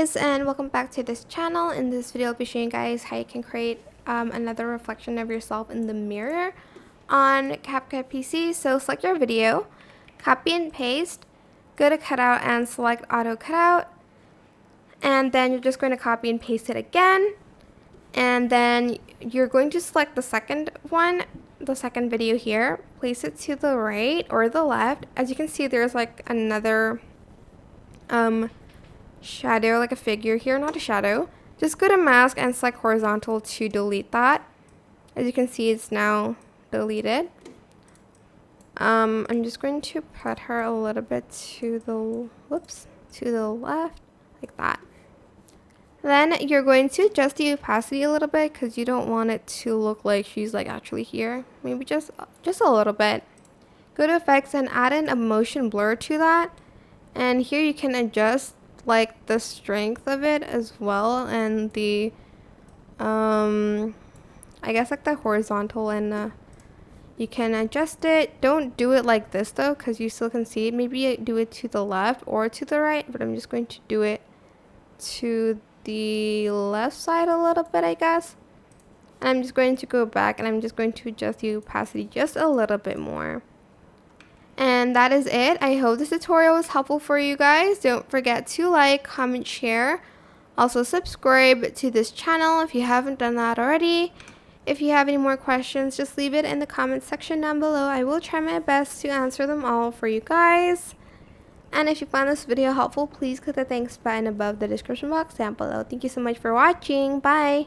guys, and welcome back to this channel. In this video I'll be showing you guys how you can create another reflection of yourself in the mirror on CapCut PC. So select your video, copy and paste, go to cutout and select auto cutout, and then you're just going to copy and paste it again, and then you're going to select the second one, the second video here, place it to the right or the left. As you can see, there's like another shadow, like a figure here, not a shadow. Just go to mask and select horizontal to delete that. As you can see, it's now deleted. I'm just going to put her a little bit to the left, like that. Then you're going to adjust the opacity a little bit because you don't want it to look like she's like actually here. Maybe just a little bit. Go to effects and add in a motion blur to that. And here you can adjust like the strength of it as well, and the I guess like the horizontal, and you can adjust it. Don't do it like this though, because you still can see it. Maybe do it to the left or to the right, but I'm just going to do it to the left side a little bit, I guess. And I'm just going to go back and I'm just going to adjust the opacity just a little bit more. And that is it. I hope this tutorial was helpful for you guys. Don't forget to like, comment, share. Also subscribe to this channel if you haven't done that already. If you have any more questions, just leave it in the comment section down below. I will try my best to answer them all for you guys. And if you found this video helpful, please click the thanks button above the description box down below. Thank you so much for watching. Bye!